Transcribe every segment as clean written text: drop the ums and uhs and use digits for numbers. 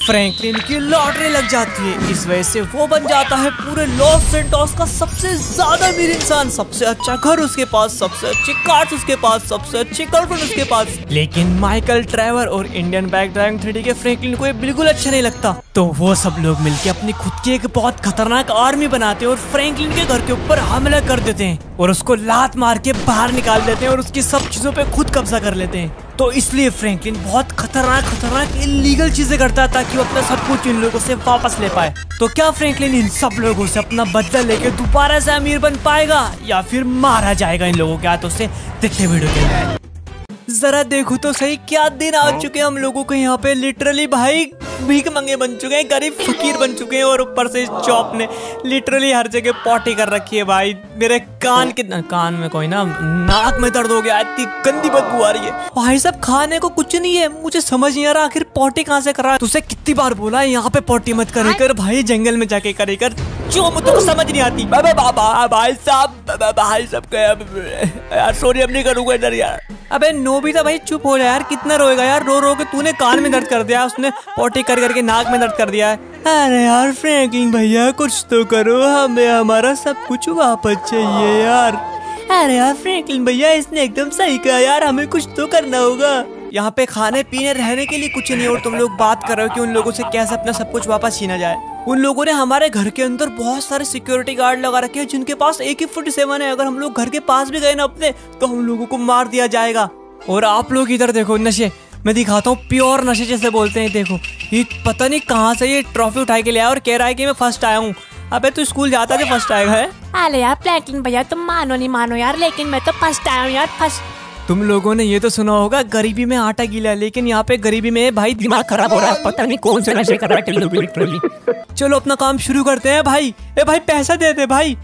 Franklin की lottery लग जाती है। इस वजह से वो बन जाता है पूरे लॉस सैंटोस का सबसे ज्यादा अमीर इंसान। सबसे अच्छा घर उसके पास, सबसे अच्छी कार्स उसके पास, सबसे अच्छी गर्लफ्रेंड उसके पास। लेकिन माइकल, ट्रेवर और इंडियन बैग ड्राइविंग 3D के फ्रैंकलिन को ये बिल्कुल अच्छा नहीं लगता। तो वो सब लोग मिलके अपनी खुद की एक बहुत खतरनाक आर्मी बनाते हैं और फ्रैंकलिन के घर के ऊपर हमला कर देते हैं और उसको लात मार के बाहर निकाल देते हैं और उसकी सब चीजों पे खुद कब्जा कर लेते हैं। तो इसलिए फ्रैंकलिन बहुत खतरनाक इलीगल चीजें करता है ताकि वो अपना सब कुछ इन लोगों से वापस ले पाए। तो क्या फ्रैंकलिन इन सब लोगों से अपना बदला लेके दोबारा से अमीर बन पाएगा या फिर मारा जाएगा इन लोगों के हाथों से? देखते वीडियो के जरा देखो तो सही, क्या दिन आ चुके हैं हम लोगों को यहाँ पे। लिटरली भाई भीख मंगे बन चुके हैं, गरीब फकीर बन चुके हैं और ऊपर से इस चॉप ने लिटरली हर जगह पॉटी कर रखी है भाई। मेरे कान में कोई ना, नाक में दर्द हो गया, इतनी गंदी बदबू आ रही है भाई साहब। खाने को कुछ नहीं है, मुझे समझ नहीं आ रहा आखिर पॉटी कहाँ से कर रहा है। तुझसे कितनी बार बोला है यहाँ पे पॉटी मत करे कर भाई, जंगल में जाके करे कर, जो मुझे को समझ नहीं आती। भाई साहब यार सॉरी, अब नहीं करूंगा इधर यार। अबे नोबिता भाई चुप हो जा यार, कितना रोएगा यार। रो रो के तूने कान में दर्द कर दिया, उसने पॉटी कर करके नाक में दर्द कर दिया है। अरे यार फ्रैंकलिन भैया कुछ तो करो, हमें हमारा सब कुछ वापस चाहिए यार। अरे यार फ्रैंकलिन भैया इसने एकदम सही कहा यार, हमें कुछ तो करना होगा। यहाँ पे खाने पीने रहने के लिए कुछ नहीं और तुम लोग बात कर रहे हो कि उन लोगों से कैसे अपना सब कुछ वापस छीना जाए। उन लोगों ने हमारे घर के अंदर बहुत सारे सिक्योरिटी गार्ड लगा रखे हैं जिनके पास AK-47 है। अगर हम लोग घर के पास भी गए ना अपने, तो हम लोगों को मार दिया जाएगा। और आप लोग इधर देखो, नशे मैं दिखाता हूँ, प्योर नशे जैसे बोलते हैं। देखो ये पता नहीं कहाँ से ये ट्रॉफी उठा के ले आया और कह रहा है कि मैं फर्स्ट आया हूँ। अबे तू स्कूल जाता है फर्स्ट आएगा है? अरे यार फ्रैंकलिन भैया तुम मानो नहीं मानो यार, लेकिन मैं तो फर्स्ट आया हूँ यार, फर्स्ट। तुम लोगों ने ये तो सुना होगा गरीबी में आटा गीला, लेकिन यहाँ पे गरीबी में भाई दिमाग खराब हो रहा है, पता नहीं कौन से नशे कर रहा है। चलो अपना काम शुरू करते हैं भाई। ए भाई पैसा दे दे भाई।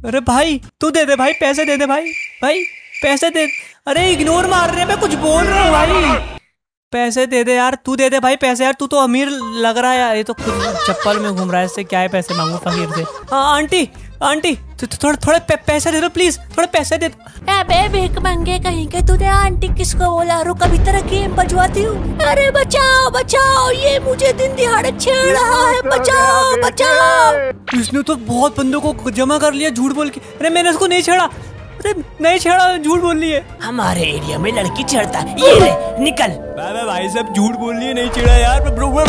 अरे भाई तू दे दे भाई, पैसे दे दे भाई। भाई पैसे दे। अरे इग्नोर मार रहे हैं, मैं कुछ बोल रहा हूँ भाई। पैसे दे दे यार, तू दे दे भाई पैसे यार, तू तो अमीर लग रहा है यार। ये तो खुद चप्पल में घूम रहा है, इससे क्या है पैसे मांगू फकीर से। आंटी थोड़े पैसे दे दो प्लीज, थोड़े पैसे दे दो। अबे भीख मंगे कहीं के, तूने आंटी किसको बोला? रुक अभी तरह गेम बजवाती हूँ। अरे बचाओ बचाओ, ये मुझे दिन दिहाड़े छेड़ रहा है, बचाओ बचाओ। इसने तो बहुत बंदों को जमा कर लिया झूठ बोल के। अरे मैंने उसको नहीं छेड़ा, अरे नहीं छेड़ा, झूठ बोल रही है। हमारे एरिया में लड़की छेड़ता है, ये ले निकल। भाई साहब झूठ बोल रही है, नहीं छेड़ा यार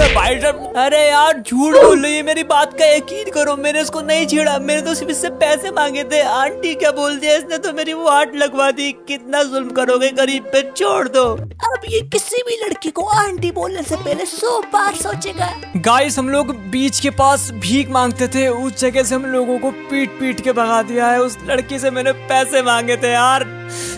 भाई साहब। अरे यार झूठ बोल रही है, मेरी बात का यकीन करो, मैंने उसको नहीं छेड़ा, मैंने तो सिर्फ इससे पैसे मांगे थे। आंटी क्या बोल दिया इसने तो मेरी वाट लगवा दी। कितना जुल्म करोगे गरीब पे, छोड़ दो। अब ये किसी भी लड़की को आंटी बोलने से पहले 100 बार सोचेगा। गाइस हम लोग बीच के पास भीख मांगते थे, उस जगह से हम लोगों को पीट के भगा दिया है। उस लड़की से मैंने पैसे मांगे थे यार,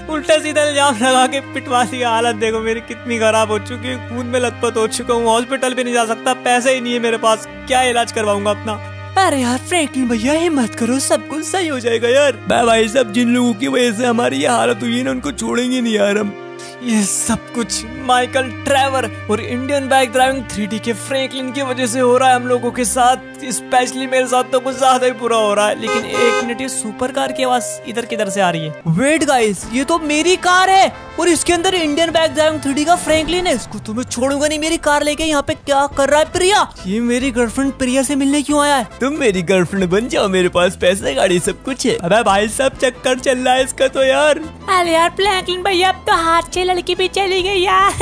उल्टा सीधा इल्जाम लगा के पिटवा दिया। हालत देखो मेरी कितनी खराब हो चुकी है, खून में लथपथ हो चुका हूँ, हॉस्पिटल भी नहीं जा सकता, पैसे ही नहीं है मेरे पास, क्या इलाज करवाऊंगा अपना। अरे यार फ्रैंकलिन भैया हिम्मत करो, सब कुछ सही हो जाएगा यार। भाई साहब जिन लोगों की वजह से हमारी ये हालत हुई है ना, उनको छोड़ेंगे नहीं यार हम। ये सब कुछ माइकल, ट्रेवर और इंडियन बाइक ड्राइविंग 3D के फ्रैंकलिन की वजह से हो रहा है हम लोगों के साथ। स्पेशली मेरे साथ तो कुछ ज्यादा ही बुरा हो रहा है। लेकिन एक मिनट, ये सुपर कार की आवाज इधर किधर से आ रही है? वेट गाइस, ये तो मेरी कार है और इसके अंदर इंडियन बाइक ड्राइविंग 3D का फ्रैंकलिन है। इसको तो मैं छोड़ूंगा नहीं। मेरी कार लेके यहाँ पे क्या कर रहा है प्रिया? ये मेरी गर्लफ्रेंड प्रिया से मिलने क्यों आया है? तुम मेरी गर्लफ्रेंड बन जाओ, मेरे पास पैसे गाड़ी सब कुछ है। अबे भाई साहब चक्कर चल रहा है इसका तो यार। अरे यार फ्रैंकलिन भैया अब तो हाथ से लड़की भी चली गई यार।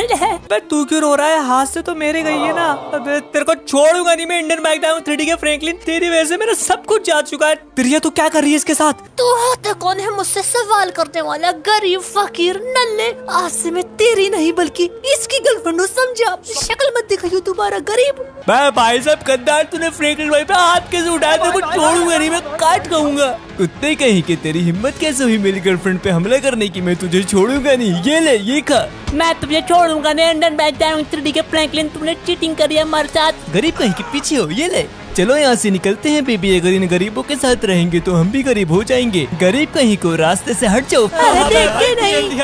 तू क्यों रो रहा है? हाथ से तो मेरे गई है ना। अबे तेरे को छोड़ूंगा नहीं मैं, इंडियन बाइक ड्राइविंग 3D के फ्रैंकलिन। तेरी वजह से मेरा सब कुछ जा चुका है। प्रिया तू क्या कर रही है इसके साथ? तू होता कौन है मुझसे सवाल करने वाला? गरीब फकीर नल्ले, आज से मैं तेरी नहीं बल्कि इसकी गर्लफ्रेंड हूँ, समझा? शक्ल मत दिखाइयो दोबारा गरीब। भाई साहब गद्दार, तूने फ्रैंकलिन भाई पे हाथ कैसे उठाया? तेरे को छोड़ूंगा नहीं मैं, काट कहूंगा। कुत्ते कहीं के, तेरी हिम्मत कैसे हुई मेरी गर्लफ्रेंड पे हमला करने की? मैं तुझे छोड़ूंगा नहीं, ये ले ये खा। मैं तुझे छोड़ूंगा नहीं इंडियन बाइक ड्राइविंग 3D के फ्रैंकलिन, तुमने चीटिंग करी है हमारे साथ। गरीब कहीं के पीछे हो, ये ले। चलो यहाँ से निकलते हैं बेबी, अगर इन गरीबों के साथ रहेंगे तो हम भी गरीब हो जाएंगे। गरीब कहीं को रास्ते से हट जाओ। अरे देख के नहीं।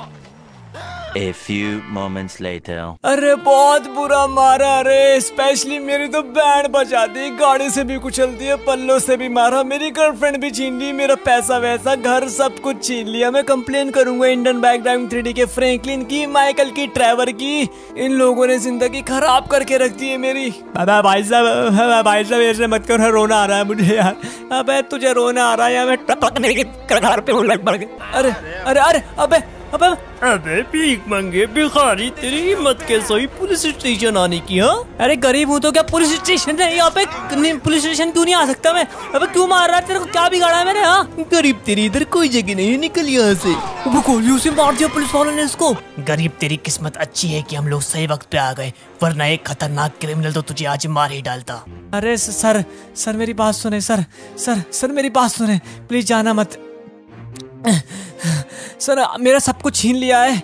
A few moments later. अरे बहुत बुरा मारा, अरे स्पेशली मेरी तो बैंड बजा दी, गाड़ी से भी कुचल दिया, पल्लों से भी मारा, मेरी गर्लफ्रेंड भी छीन ली, मेरा पैसा वैसा घर सब कुछ छीन लिया। मैं कंप्लेन करूंगा इंडियन बैग ड्राइविंग 3D के, फ्रैंकलिन की, माइकल की, ट्रेवर की। इन लोगों ने जिंदगी खराब करके रख दी है मेरी। भाई साहब ऐसे मत करो, रोना आ रहा है मुझे यार। अबे तुझे रोना आ रहा है या मैं घर पे पड़ गया। अरे अरे अरे अबे अबे अबे भीख मंगे भिखारी, तेरी हिम्मत कैसे हुई पुलिस स्टेशन आने की? हाँ, अरे गरीब हूँ तो क्या पुलिस स्टेशन है यहाँ पे? पुलिस स्टेशन क्यों नहीं आ सकता मैं? अबे क्यों मार रहा है? तेरे को क्या बिगाड़ा है मैंने? हाँ गरीब तेरी इधर कोई जगह नहीं, निकल यहाँ से। गोलियों से मार दिया पुलिस वालों ने इसको। गरीब तेरी किस्मत अच्छी है कि हम लोग सही वक्त पे आ गए, वरना एक खतरनाक क्रिमिनल तो तुझे आज मार ही डालता। अरे सर मेरी बात सुने, सर मेरी बात सुने, प्लीज जाना मत। सर मेरा सब कुछ छीन लिया है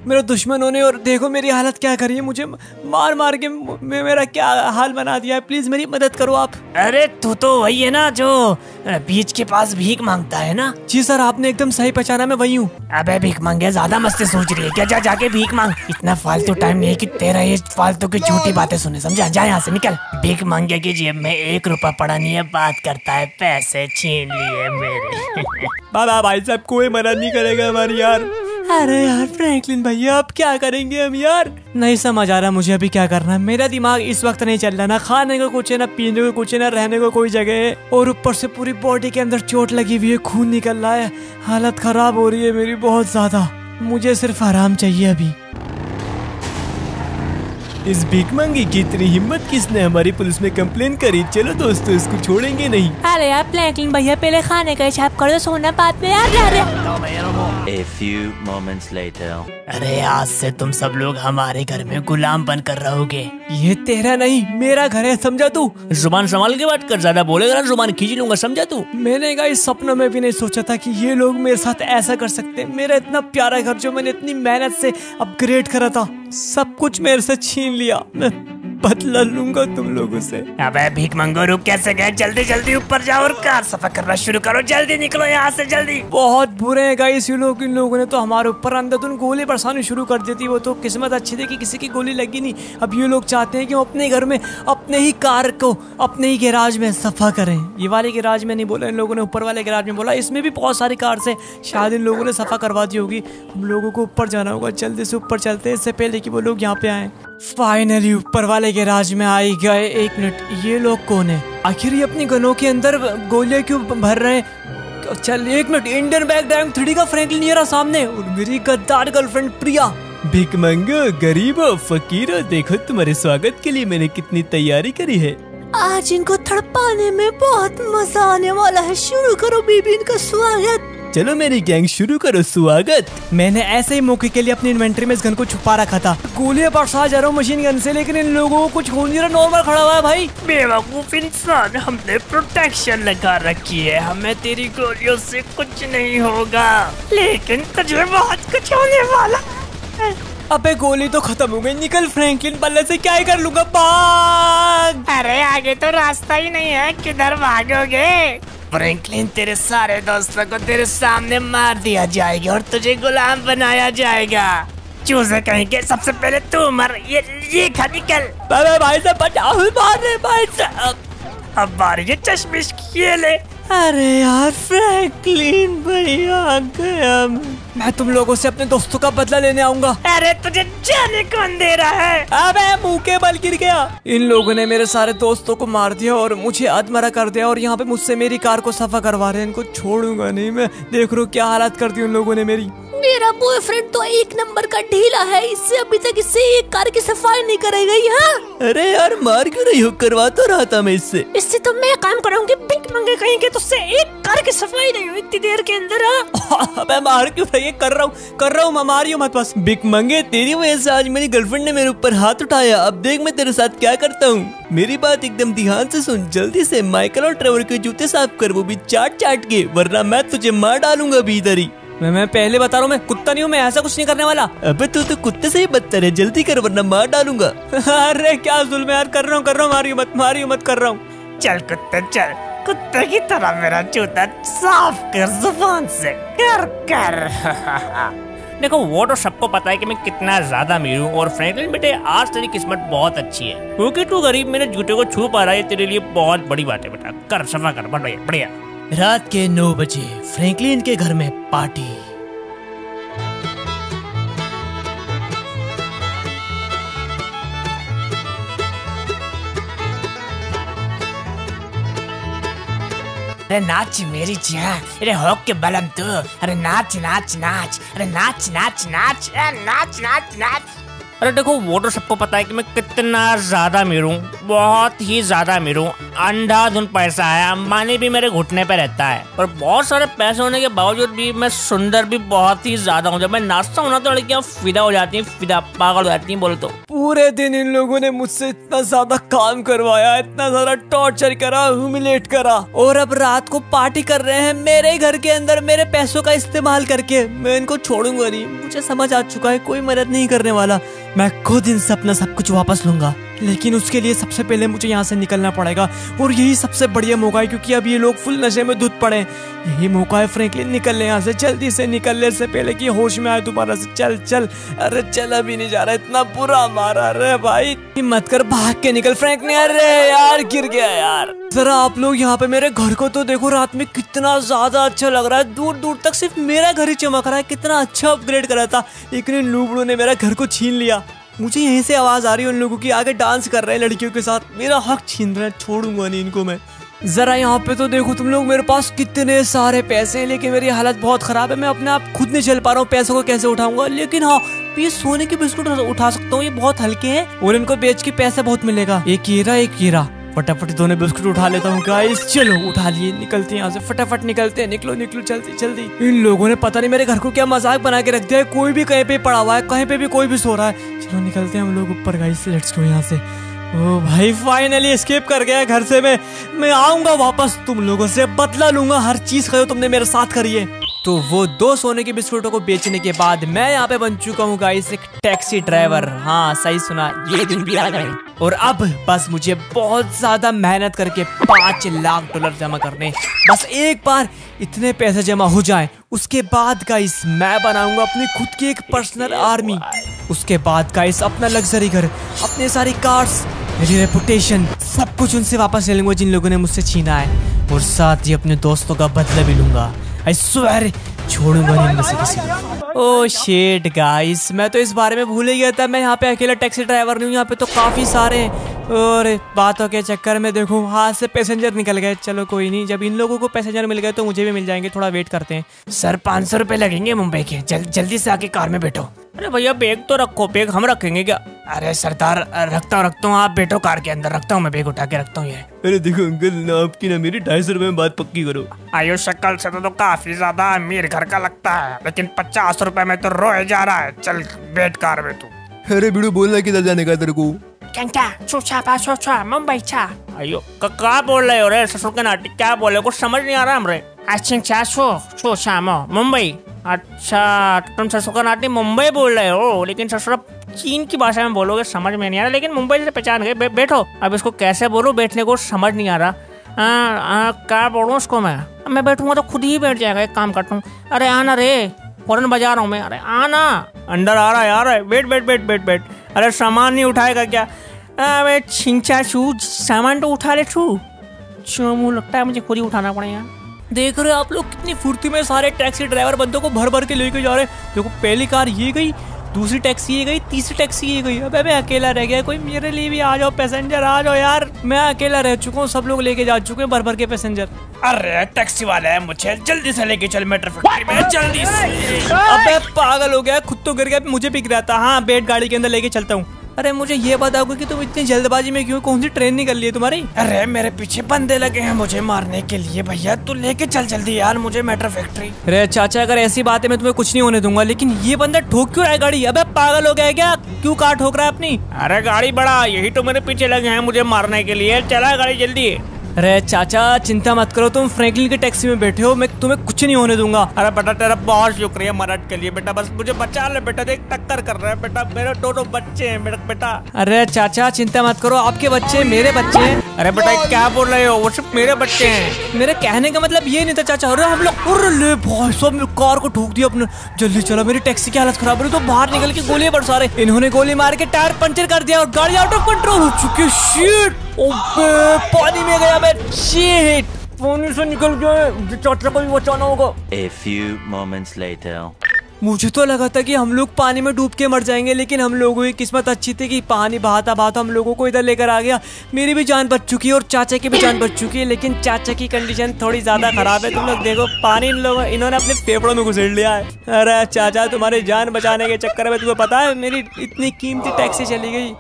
मेरे दुश्मनों ने, और देखो मेरी हालत क्या करी है, मुझे मार मार के मेरा क्या हाल बना दिया है। प्लीज मेरी मदद करो आप। अरे तू तो वही है ना जो बीच के पास भीख मांगता है ना? जी सर, आपने एकदम सही पहचाना, मैं वही हूँ। अबे भीख मांगे ज्यादा मस्ती सोच रही है क्या? जाके भीख मांग। इतना फालतू टाइम नहीं है कि तेरा ये फालतू की झूठी बातें सुने, समझा? जा यहाँ से निकल। भीख मांगे की जेब में 1 रुपया पड़ा नहीं है, बात करता है पैसे छीन लिए मेरे। बाबा भाई साहब कोई मदद नहीं करेगा हमारी यार। अरे यार फ्रैंकलिन भैया अब क्या करेंगे हम यार? नहीं समझ आ रहा मुझे अभी क्या करना है। मेरा दिमाग इस वक्त नहीं चल रहा, ना खाने को कुछ है, ना पीने को कुछ है, ना रहने को कोई जगह है, और ऊपर से पूरी बॉडी के अंदर चोट लगी हुई है, खून निकल रहा है, हालत खराब हो रही है मेरी बहुत ज्यादा। मुझे सिर्फ आराम चाहिए अभी। इस भीख मंगी की इतनी हिम्मत किसने हमारी पुलिस में कंप्लेन करी? चलो दोस्तों इसको छोड़ेंगे नहीं। अरे यार फ्रैंकलिन भैया पहले खाने का हिसाब कर दो, सोना बाद में यार। A few moments later. अरे आज से तुम सब लोग हमारे घर में गुलाम बनकर रहोगे। ये तेरा नहीं मेरा घर है, समझा तू? जुबान संभाल के बात कर, ज्यादा बोलेगा ना जुबान खींच लूंगा, समझा तू? मैंने कहा इस सपनों में भी नहीं सोचा था कि ये लोग मेरे साथ ऐसा कर सकते हैं। मेरा इतना प्यारा घर जो मैंने इतनी मेहनत से अपग्रेड करा था, सब कुछ मेरे से छीन लिया। मैं बदला लूंगा तुम लोगों से। अबे भीख मंगो रुक कैसे गए? जल्दी जल्दी ऊपर जाओ और कार सफा करना शुरू करो, जल्दी निकलो यहाँ से जल्दी। बहुत बुरे हैं गाइस ये लोग। इन लोगों ने तो हमारे ऊपर अंधाधुंध गोली बरसानी शुरू कर दी थी। वो तो किस्मत अच्छी थी कि किसी की गोली लगी नहीं। अब ये लोग चाहते हैं कि हम अपने घर में अपने ही कार को अपने ही गैराज में सफा करें। ये वाले गैराज में नहीं बोला इन लोगों ने, ऊपर वाले गैराज में बोला। इसमें भी बहुत सारी कार से शायद इन लोगों ने सफा करवा दी होगी। हम लोगों को ऊपर जाना होगा, जल्दी से ऊपर चलते हैं इससे पहले कि वो लोग यहाँ पे आए। फाइनली ऊपर वाले गैराज में आई गए। 1 मिनट, ये लोग कौन है? आखिर ये अपनी गनों के अंदर गोलियां क्यों भर रहे हैं? चल 1 minute, Indian bag driving 3D का फ्रैंकलिन ये रहा सामने, और मेरी गद्दार गर्लफ्रेंड प्रिया। भीख मंगो गरीबो फकीरो, देखो तुम्हारे स्वागत के लिए मैंने कितनी तैयारी करी है। आज इनको तड़पाने में बहुत मजा आने वाला है। शुरू करो बीबी इनका स्वागत। चलो मेरी गैंग शुरू करो स्वागत। मैंने ऐसे ही मौके के लिए अपनी इन्वेंटरी में इस गन को छुपा रखा था। गोलियां बरसा जा रहा हूँ मशीन गन से, लेकिन इन लोगों को कुछ हो नहीं रहा, नॉर्मल खड़ा हुआ है भाई। बेवकूफ इंसान, हमने प्रोटेक्शन लगा रखी है, हमें तेरी गोलियों से कुछ नहीं होगा, लेकिन तुझे बहुत कुछ होने वाला है। अबे गोली तो खत्म हो गई। निकल फ्रैंकलिन, बल्ले से क्या ही कर लूंगा, भाग। अरे आगे तो रास्ता ही नहीं है, किधर भागोगे? फ्रैंकलिन तेरे सारे दोस्तों को तेरे सामने मार दिया जाएगा और तुझे गुलाम बनाया जाएगा। चूजे कहेंगे सबसे पहले तू मर। ये खा निकल। भाई साहब बचाओ, मार रहे भाई साहब। अब बारी है चश्मिश की, ये ले। अरे यार फ्रैंकलिन भैया आ गया। मैं तुम लोगों से अपने दोस्तों का बदला लेने आऊंगा। अरे तुझे जाने कौन दे रहा है? अबे मुंह के बल गिर गया। इन लोगों ने मेरे सारे दोस्तों को मार दिया और मुझे अधमरा कर दिया, और यहाँ पे मुझसे मेरी कार को सफा करवा रहे हैं। इनको छोड़ूंगा नहीं मैं। देख रो क्या हालत कर दी उन लोगों ने मेरी। मेरा बॉयफ्रेंड तो 1 नंबर का ढीला है, इससे अभी तक इससे एक कार की सफाई नहीं कराई गई। हाँ अरे यार मार क्यों रही हो? करवा तो रहा था मैं इससे तो मैं काम कराऊंगी। भीख मंगे कहेंगे तो उससे एक कार की सफाई नहीं हुई इतनी देर के अंदर। अबे मार क्यों रही है? कर रहा हूँ मैं, मारियो मत बस। भीख मंगे तेरी वजह से आज मेरी गर्लफ्रेंड ने मेरे ऊपर हाथ उठाया। अब देख मैं तेरे साथ क्या करता हूँ। मेरी बात एकदम ध्यान से सुन, जल्दी से माइकल और ट्रेवर के जूते साफ कर, वो भी चाट के, वरना मैं तुझे मार डालूंगा अभी इधर ही। मैं पहले बता रहा हूँ, मैं कुत्ता नहीं हूँ, मैं ऐसा कुछ नहीं करने वाला। अबे तू तो कुत्ते से ही बदतर है, जल्दी कर वरना मार डालूंगा। अरे क्या जुल्म है यार, कर रहा हूँ, मारियो मत, कर रहा हूँ। चल कुत्ते चल, कुत्ते की तरह मेरा जूता साफ कर जुबान से, कर देखो वो तो सबको पता है कि मैं कितना ज्यादा अमीर हूँ, और फ्रैंकलिन बेटे आज तेरी किस्मत बहुत अच्छी है, क्योंकि तू गरीब मेरे जूते को छू पा रहा है, तेरे लिए बहुत बड़ी बात है बेटा। कर सफा कर, बढ़िया बढ़िया। रात के 9 बजे फ्रैंकलिन के घर में पार्टी। अरे नाच मेरी जान, अरे हो के बलम तू, अरे नाच नाच नाच, अरे नाच नाच नाच, अरे नाच नाच नाच। अरे देखो वो तो सबको पता है कि मैं कितना ज्यादा अमीर हूँ, बहुत ही ज्यादा अमीर हूँ, अंधाधुंध पैसा है, अंबानी भी मेरे घुटने पे रहता है, और बहुत सारे पैसे होने के बावजूद भी मैं सुंदर भी बहुत ही ज्यादा हूँ। जब मैं नाचता हूँ ना तो लड़कियाँ फिदा हो जाती हैं, फिदा पागल हो जाती हैं बोले तो। पूरे दिन इन लोगों ने मुझसे इतना ज्यादा काम करवाया, इतना ज्यादा टॉर्चर करा, ह्यूमिलेट करा, और अब रात को पार्टी कर रहे हैं मेरे घर के अंदर मेरे पैसों का इस्तेमाल करके। मैं इनको छोड़ूंगा नहीं, मुझे समझ आ चुका है कोई मदद नहीं करने वाला। मैं खुद इनसे अपना सब कुछ वापस लूंगा, लेकिन उसके लिए सबसे पहले मुझे यहाँ से निकलना पड़ेगा, और यही सबसे बढ़िया मौका है क्योंकि अब ये लोग फुल नशे में धुत पड़े। यही मौका है फ्रैंकलिन निकलने यहाँ से, जल्दी से निकलने से पहले कि होश में आए दोबारा से। चल चल, अरे चला भी नहीं जा रहा, इतना बुरा मारा। अरे भाई हिम्मत कर, भाग के निकल फ्रैंकलिन। अरे यार गिर गया यार। जरा आप लोग यहाँ पे मेरे घर को तो देखो, रात में कितना ज्यादा अच्छा लग रहा है, दूर दूर तक सिर्फ मेरा घर ही चमक रहा है। कितना अच्छा अपग्रेड करा था, लेकिन इन लूबड़ों ने मेरा घर को छीन लिया। मुझे यहीं से आवाज आ रही है उन लोगों की, आगे डांस कर रहे हैं लड़कियों के साथ, मेरा हक छीन रहे हैं, छोड़ूंगा नहीं इनको मैं। जरा यहाँ पे तो देखो तुम लोग, मेरे पास कितने सारे पैसे हैं, लेकिन मेरी हालत बहुत खराब है। मैं अपने आप खुद नहीं चल पा रहा हूँ, पैसों को कैसे उठाऊंगा। लेकिन हाँ, ये सोने के बिस्कुट उठा सकता हूँ, ये बहुत हल्के हैं और इनको बेच के पैसा बहुत मिलेगा। एक हीरा, फटाफट दोनों बिस्कुट उठा लेता हूँ गाइस। चलो उठा लिए, निकलते हैं यहाँ से, फटाफट निकलते हैं। निकलो निकलो जल्दी जल्दी। इन लोगों ने पता नहीं मेरे घर को क्या मजाक बना के रख दिया है, कोई भी कहीं पे पड़ा हुआ है, कहीं पे भी कोई भी सो रहा है। चलो निकलते हैं हम लोग ऊपर गाइस, लेट्स गो यहाँ से। ओ भाई फाइनली एस्केप कर गया घर से। मैं आऊंगा वापस, तुम लोगों से बदला लूंगा हर चीज का जो तुमने मेरे साथ करी है। तो वो 2 सोने के बिस्कुटों को बेचने के बाद मैं यहाँ पे बन चुका हूँ गाइस एक टैक्सी ड्राइवर। हाँ सही सुना, ये दिन भी आ गए। और अब बस मुझे बहुत ज्यादा मेहनत करके $5 लाख जमा करने। बस एक बार इतने पैसे जमा हो जाएं, उसके बाद गाइस मैं बनाऊंगा अपनी खुद की एक पर्सनल आर्मी। उसके बाद गाइस अपना लग्जरी घर, अपने सारी कार्स, मेरी रेपुटेशन, सब कुछ उनसे वापस ले लूंगा जिन लोगों ने मुझसे छीना है, और साथ ही अपने दोस्तों का बदला भी लूंगा। आई स्वेयर, छोड़ूंगा नहीं इनमें से किसी को। ओह शिट गाइस, मैं तो इस बारे में भूल ही गया था। मैं यहाँ पे अकेला टैक्सी ड्राइवर नहीं हूँ, यहाँ पे तो काफी सारे हैं, और बातों के चक्कर में देखो हाथ से पैसेंजर निकल गए। चलो कोई नहीं, जब इन लोगों को पैसेंजर मिल गए तो मुझे भी मिल जाएंगे। थोड़ा वेट करते हैं। सर 500 रुपए लगेंगे मुंबई के, जल्दी से आके कार में बैठो। अरे भैया बैग तो रखो, बैग हम रखेंगे क्या? अरे सरदार रखता हूँ, आप बैठो कार के अंदर, रखता हूँ मैं, बैग उठा के रखता हूँ ये। अरे देखो अंकल, ना आपकी ना मेरी 250 रुपए में बात पक्की करो। आयु शक्ल से तो काफी ज्यादा अमीर घर का लगता है, लेकिन 50 रुपए में तो रोए जा रहा है। चल बैठ कार में तू। अरे बिड़ू बोलना किधर जाने का तेरे को? मुंबई छा। अयो क्या बोल रहे हो रे ससुर के नाटी, क्या बोल रहे हो, कुछ समझ नहीं आ रहा हमरे। अच्छा मुंबई, अच्छा तुम ससुर का नाटी मुंबई बोल रहे हो, लेकिन ससुर चीन की भाषा में बोलोगे, समझ में नहीं आ रहा, लेकिन मुंबई से पहचान गए। बैठो। अब इसको कैसे बोलूं, बैठने को समझ नहीं आ रहा। क्या बोलूं उसको मैं बैठूंगा तो खुद ही बैठ जाएगा। एक काम करता हूँ, अरे आना रे, फौरन बजा रहा हूँ मैं, अरे आना। अंदर आ रहा है यार, बैठ बैठ बैठ बैठ बैठ। अरे सामान नहीं उठाएगा क्या? अबे छिंचा छू, सामान तो उठा ले छू। मुझे लगता है मुझे खुद ही उठाना पड़ेगा। देख रहे हो आप लोग कितनी फुर्ती में सारे टैक्सी ड्राइवर बंदों को भर भर के लेके जा रहे हैं। देखो पहली कार ये गई, दूसरी टैक्सी ये गई, तीसरी टैक्सी ये गई। अबे मैं अकेला रह गया, कोई मेरे लिए भी आ जाओ, पैसेंजर आ जाओ यार। मैं अकेला रह चुका हूँ, सब लोग लेके जा चुके हैं भर भर के पैसेंजर। अरे टैक्सी वाला है, मुझे जल्दी से लेके चल मेट्रो फैक्ट्री में, जल्दी से। अबे पागल हो गया, खुद तो गिर गया, मुझे भी गिराता। हाँ बैठ गाड़ी के अंदर लेके चलता हूँ। अरे मुझे ये बताओगे कि तुम इतनी जल्दबाजी में क्यों, कौन सी ट्रेन निकल रही है तुम्हारी? अरे मेरे पीछे बंदे लगे हैं मुझे मारने के लिए। भैया तू लेके चल जल्दी यार मुझे मेट्रो फैक्ट्री। अरे चाचा अगर ऐसी बात है मैं तुम्हें कुछ नहीं होने दूंगा, लेकिन ये बंदा ठोक क्यों रहा है गाड़ी? अबे पागल हो गया है क्या? क्यों कार ठोक रहा है अपनी? अरे गाड़ी बड़ा, यही तो मेरे पीछे लगे हैं मुझे मारने के लिए। चला गाड़ी जल्दी। अरे चाचा चिंता मत करो, तुम फ्रैंकलिन की टैक्सी में बैठे हो, मैं तुम्हें कुछ नहीं होने दूंगा। अरे बेटा तेरा बहुत शुक्रिया मदद के लिए बेटा, बस मुझे बचा ले बेटा, देख टक्कर कर रहा है बेटा, मेरे दोनों बच्चे हैं मेरे बेटा। अरे चाचा चिंता मत करो, आपके बच्चे मेरे बच्चे हैं। अरे बेटा क्या बोल रहे हो, वो सिर्फ मेरे बच्चे हैं। मेरे कहने का मतलब ये नहीं था चाचा। अरे हम लोग भाई साहब कार को ठोक दिया अपने, जल्दी चलो, मेरी टैक्सी की हालत खराब हो रही, तो बाहर निकल के गोलियां बरसा रहे। इन्होंने गोली मार के टायर पंचर कर दिया और गाड़ी आउट ऑफ कंट्रोल हो चुकी है। शिट, ओबे पानी में गया मैं, शिट, पानी से निकल गया, चाचा को भी बचाना होगा। A few moments later. मुझे तो लगा था कि हम लोग पानी में डूब के मर जाएंगे, लेकिन हम लोगों की किस्मत अच्छी थी कि पानी बहाता बहाता हम लोगों को इधर लेकर आ गया। मेरी भी जान बच चुकी है और चाचा की भी जान बच चुकी है, लेकिन चाचा की कंडीशन थोड़ी ज्यादा खराब है। तुम लोग देखो, पानी इन्होंने अपने फेफड़ों में घुसेड़ लिया है। अरे चाचा तुम्हारी जान बचाने के चक्कर में तुम्हें पता है मेरी इतनी कीमती टैक्सी चली गई।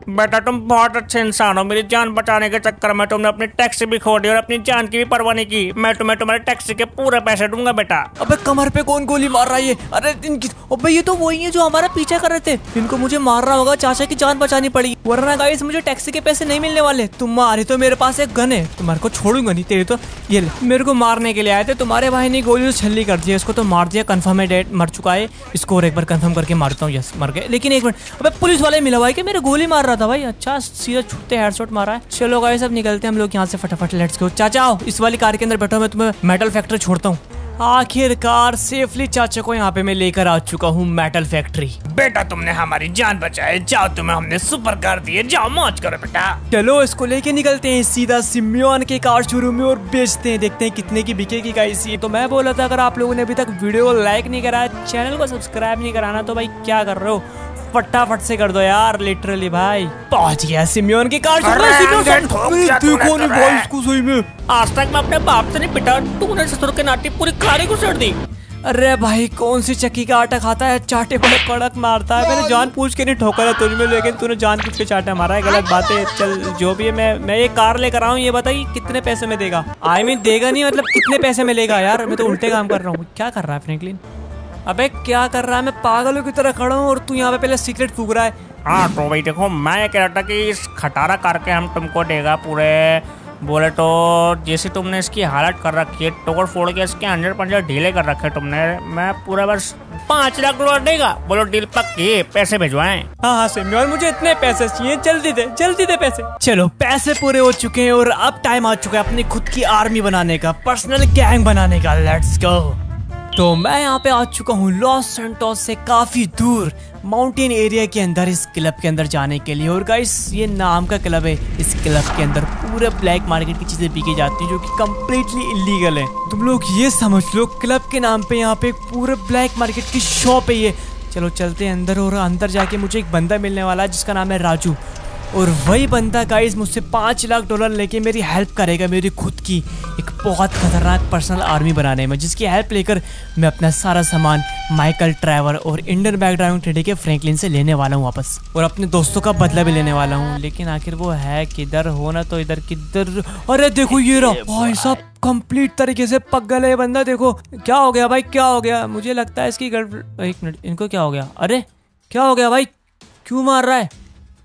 बेटा तुम बहुत अच्छे इंसान हो, मेरी जान बचाने के चक्कर में तुमने अपनी टैक्सी भी खो दी और अपनी जान की भी परवाह नहीं की। मैं तुम्हें तुम्हारे टैक्सी के पूरे पैसे दूंगा बेटा। अबे कमर पे कौन गोली मार रहा है ये? अरे इनकी, अबे ये तो वही है जो हमारा पीछा कर रहे थे, इनको मुझे मारना होगा, चाचा की जान बचानी पड़ेगी, वरना गाइस मुझे टैक्सी के पैसे नहीं मिलने वाले। तुम्हारे तो मेरे पास एक गन है, तुम्हारे को छोड़ूंगा नहीं। तेरे तो ये मेरे को मारने के लिए आए थे, तुम्हारे भाई ने गोली छल्ली कर दिया, इसको तो मार दिया, कंफर्म है डेड मर चुका है। इसको और एक बार कंफर्म करके मारता हूँ, यस मर गए। लेकिन एक मिनट, अबे पुलिस वाले मिला हुआ है कि मेरे गोली मार रहा था भाई? अच्छा सीधा छूटते हेडशॉट मारा है। चलो गाइस अब निकलते हैं हम लोग यहाँ से फटाफट, लेट्स गो। चाचा आओ इस वाली कार के अंदर बैठो, मैं तुम्हें मेटल फैक्ट्री छोड़ता हूँ। आखिरकार सेफली चाचा को यहाँ पे मैं लेकर आ चुका हूँ मेटल फैक्ट्री। बेटा तुमने हमारी जान बचाई, जाओ तुम्हें हमने सुपर कार दी है, जाओ मौज करो बेटा। चलो इसको लेके निकलते हैं सीधा सिम्योन के कार शोरूम में और बेचते हैं, देखते हैं कितने की बिकेगी गाइस ये। तो मैं बोला था अगर आप लोगों ने अभी तक वीडियो को लाइक नहीं करा, चैनल को सब्सक्राइब नहीं कराना, तो भाई क्या कर रहे हो, फटाफट से कर दो यार, लिटरली भाई। पहुंच गया सिम्योन की कार। देखो नहीं भाई इसको सही में, आज तक मैं अपने बाप से नहीं पिटा, तूने ससुर के नाटी पूरी कार ही घुसेड़ दी। अरे भाई कौन सी चक्की का आटा खाता है, चाटे बड़े कड़क मारता है। मैंने जान पूछ के नहीं ठोका है तुझ में, लेकिन तूने जान पूछ के चाटा मारा है, गलत बात है। चल जो भी है, मैं ये कार लेकर आऊँ, ये बताइए कितने पैसे में देगा? आई मीन देगा नहीं, मतलब कितने पैसे में लेगा यार? मैं तो उल्टे काम कर रहा हूँ। क्या कर रहा है फ्रैंकलिन? अबे क्या कर रहा है? मैं पागलों की तरह खड़ा हूँ और तू यहाँ पे पहले सीक्रेट फूक रहा है। हाँ तो भाई देखो, मैं ये कह रहा था कि इस खटारा करके हम तुमको देगा पूरे, बोले तो जैसे तुमने इसकी हालत कर रखी है, तोड़ फोड़ के इसके अंदर पंजर ढीले कर रखे तुमने, मैं पूरा बस 5 लाख डॉलर देगा। बोलो डील पक्की, पैसे भिजवाएं। हाँ सिम्योन मुझे इतने पैसे चाहिए, जल्दी दे पैसे। चलो पैसे पूरे हो चुके हैं और अब टाइम आ चुका है अपनी खुद की आर्मी बनाने का, पर्सनल गैंग बनाने का। Let's go. तो मैं यहाँ पे आ चुका हूँ लॉस सैंटोस से काफी दूर माउंटेन एरिया के अंदर, इस क्लब के अंदर जाने के लिए। और गाइस ये नाम का क्लब है, इस क्लब के अंदर पूरे ब्लैक मार्केट की चीजें बिकी जाती हैं जो कि कम्प्लीटली इलीगल है। तुम लोग ये समझ लो क्लब के नाम पे यहाँ पे पूरे ब्लैक मार्केट की शॉप है ये। चलो चलते हैं अंदर, और अंदर जाके मुझे एक बंदा मिलने वाला है जिसका नाम है राजू, और वही बंदा गाइस मुझसे 5 लाख डॉलर लेके मेरी हेल्प करेगा मेरी खुद की एक बहुत खतरनाक पर्सनल आर्मी बनाने में, जिसकी हेल्प लेकर मैं अपना सारा सामान माइकल ट्रैवर और इंडियन बैक ड्राइविंग ट्रेडी के फ्रैंकलिन से लेने वाला हूँ वापस, और अपने दोस्तों का बदला भी लेने वाला हूँ। लेकिन आखिर वो है किधर? होना तो इधर किधर। अरे देखो ये रहा भाई साहब, कंप्लीट तरीके से पगल है बंदा। देखो क्या हो गया भाई, क्या हो गया? मुझे लगता है इसकी गर्लफ्रेंड, एक मिनट, इनको क्या हो गया? अरे क्या हो गया भाई, क्यों मार रहा है?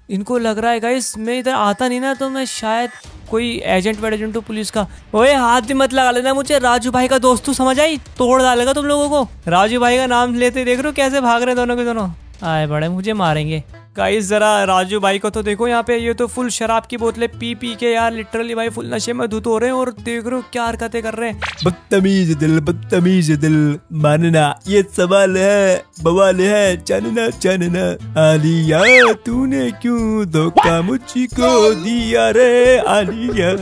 इनको लग रहा है गाइस मैं इधर आता नहीं ना, तो मैं शायद कोई एजेंट हूँ पुलिस का। ओए हाथ भी मत लगा लेना मुझे, राजू भाई का दोस्त तू, समझ आई? तोड़ डालेगा तुम लोगों को। राजू भाई का नाम लेते देख रहे हो कैसे भाग रहे दोनों के दोनों, आए बड़े मुझे मारेंगे। गाइस जरा राजू भाई को तो देखो, यहाँ पे ये तो फुल शराब की बोतलें पी के यार लिटरली भाई फुल नशे में धुत हो रहे हैं, और देख रहे हो क्या हरकतें कर रहे हैं। बदतमीज दिल मानना ये सवाल है, बवाल है, जानना आलिया तूने क्यों धोखा मुझको दिया रे आलिया।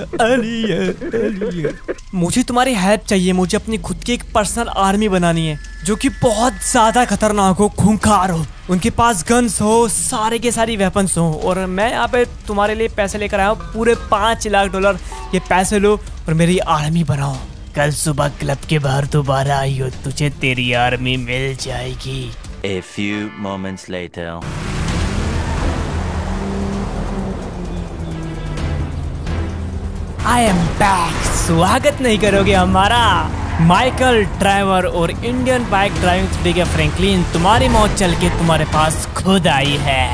मुझे तुम्हारी हेल्प चाहिए, मुझे अपनी खुद की एक पर्सनल आर्मी बनानी है जो कि बहुत ज्यादा खतरनाक हो, खूंखार हो, उनके पास गन्स हो, सारे के सारी वेपन्स हो। और मैं यहाँ पे तुम्हारे लिए पैसे लेकर आया हूँ पूरे 5 लाख डॉलर। ये पैसे लो और मेरी आर्मी बनाओ। कल सुबह क्लब के बाहर दोबारा आई हो, तुझे तेरी आर्मी मिल जाएगी। A few moments later. I am back। स्वागत नहीं करोगे हमारा? माइकल ड्राइवर और इंडियन बाइक ड्राइविंग ट्रेडी के फ्रैंकलिन तुम्हारी मौत चल के तुम्हारे पास खुद आई है।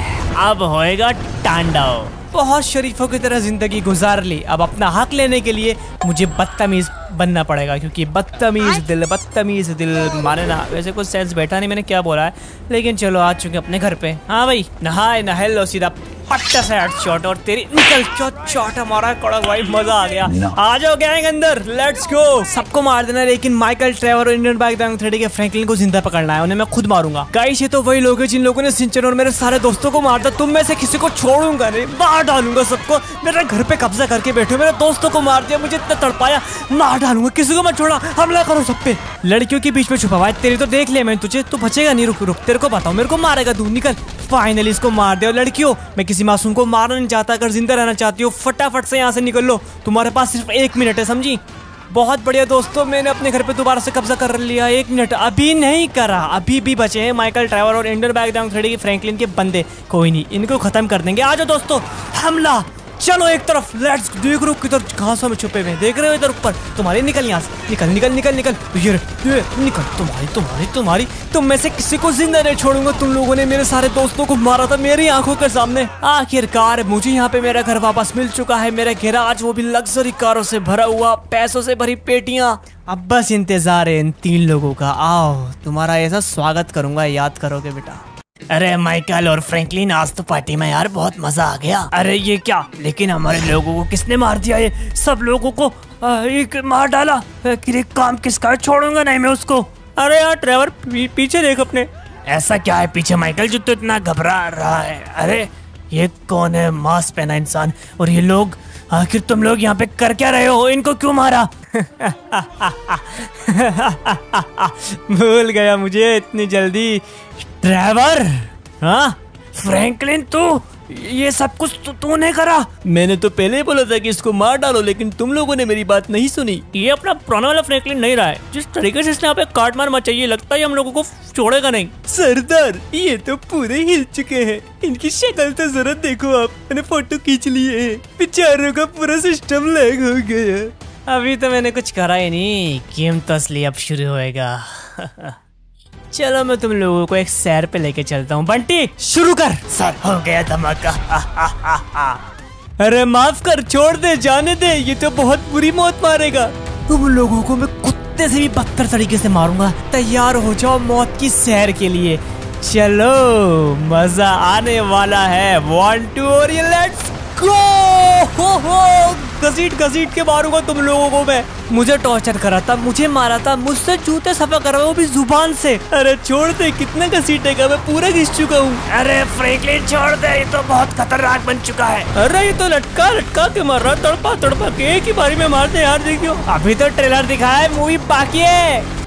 अब होएगा तांडव, बहुत शरीफों की तरह जिंदगी गुजार ली, अब अपना हक लेने के लिए मुझे बदतमीज बनना पड़ेगा, क्योंकि बदतमीज दिल माने ना। वैसे कुछ सेंस बैठा नहीं मैंने क्या बोला है, लेकिन चलो आ चुके अपने घर पे। हाँ भाई, नहाए नहा लो, सीधा पट्टा से हेडशॉट और तेरी निकल शॉट हमारा कड़क भाई, मजा आ गया। आ जाओ गैंग अंदर, लेट्स गो। सबको मार देना, लेकिन माइकल, ट्रेवर और इंडियन बाइक गैंग 3D के फ्रैंकलिन को जिंदा पकड़ना है, उन्हें मैं खुद मारूंगा। गाइस ये तो वही लोग हैं जिन लोगों ने सिंचन और मेरे सारे दोस्तों को मार दिया। तुम में से किसी को छोड़ूंगा नहीं, मार डालूंगा सबको। मेरे घर पे कब्जा करके बैठे, मेरे दोस्तों को मार दिया, मुझे इतना तड़पाया, मार डालूंगा, किसी को मत छोड़ा, हमला करो सब पे। लड़कियों के बीच में छुपा हुआ है, तेरी तो देख लिया मैंने तुझे, तू बचेगा नहीं। रुक रुक, तेरे को बताऊं, मेरे को मारेगा तू, निकल। फाइनली इसको मार दे। और लड़कियों, मैं किसी मासूम को मारना नहीं चाहता, अगर जिंदा रहना चाहती हो फटाफट से यहाँ से निकल लो, तुम्हारे पास सिर्फ 1 मिनट है, समझी। बहुत बढ़िया दोस्तों, मैंने अपने घर पे दोबारा से कब्जा कर लिया। 1 मिनट अभी नहीं करा, अभी भी बचे हैं माइकल, ट्रेवर और इंडियन बाइक गैंग 3D के फ्रैंकलिन के बंदे। कोई नहीं, इनको खत्म कर देंगे। आ जाओ दोस्तों, हमला। चलो एक तरफ, लेट्स। देख रहे हो किधर घासों में छुपे हुए, देख रहे हो इधर ऊपर। तुम्हारी निकल यहाँ से, निकल निकल निकल निकल, ये निकल। तुम्हारी तुम में से किसी को जिंदा नहीं छोड़ूंगा। तुम लोगों ने मेरे सारे दोस्तों को मारा था मेरी आंखों के सामने। आखिरकार मुझे यहाँ पे मेरा घर वापस मिल चुका है, मेरा गैराज, वो भी लग्जरी कारों से भरा हुआ, पैसों से भरी पेटियां। अब बस इंतजार है इन 3 लोगों का। आओ, तुम्हारा ऐसा स्वागत करूंगा, याद करोगे बेटा। अरे माइकल और फ्रैंकलिन, आज तो पार्टी में यार बहुत मजा आ गया। अरे ये क्या, लेकिन हमारे लोगों को किसने मार दिया? ये सब लोगों को एक मार डाला। आखिर काम किसका, छोड़ूंगा नहीं मैं उसको। अरे यार ट्रेवर, पीछे देख अपने। ऐसा क्या है पीछे माइकल जो तो इतना घबरा रहा है? अरे ये कौन है मास्क पहना इंसान? और ये लोग, आखिर तुम लोग यहाँ पे कर क्या रहे हो? इनको क्यों मारा? भूल गया मुझे इतनी जल्दी। ट्रेवर, हाँ फ्रैंकलिन, तू ये सब कुछ तूने करा? मैंने तो पहले ही बोला था कि इसको मार डालो, लेकिन तुम लोगों ने मेरी बात नहीं सुनी। ये अपना पुराना वाला फ्रैंकलिन नहीं रहा है। जिस तरीके से इसने यहाँ पे काट मार मचाई है, लगता है हम लोगों को छोड़ेगा नहीं। सरदार, ये तो पूरे हिल चुके हैं, इनकी शक्ल तो जरा देखो आप, मैंने फोटो खींच लिए है। बेचारों का पूरा सिस्टम लैग हो गया। अभी तो मैंने कुछ करा ही नहीं, गेम तो असली अब शुरू होएगा। चलो मैं तुम लोगों को एक सैर पे लेके चलता हूँ। बंटी शुरू कर। सर हो गया धमाका। अरे माफ कर, छोड़ दे, जाने दे, ये तो बहुत बुरी मौत मारेगा। तुम लोगों को मैं कुत्ते से भी बदतर तरीके से मारूंगा। तैयार हो जाओ मौत की सैर के लिए। चलो मजा आने वाला है। 1 2 और ये लेट्स गो। घसीट घसीट के मारूंगा तुम लोगों को मैं। मुझे टॉर्चर करा था, मुझे मारा था, मुझसे जूते सफा करा, वो भी जुबान से। अरे छोड़ दे, कितना घसीटेगा, मैं पूरा घिस चुका हूँ। अरे फ्रैंकलिन छोड़ दे, ये तो बहुत खतरनाक बन चुका है। अरे ये तो लटका लटका के मार रहा, तड़पा तड़पा के एक ही बारी में मार दे यार। देखियो, अभी तो ट्रेलर दिखाया है, मूवी बाकी है।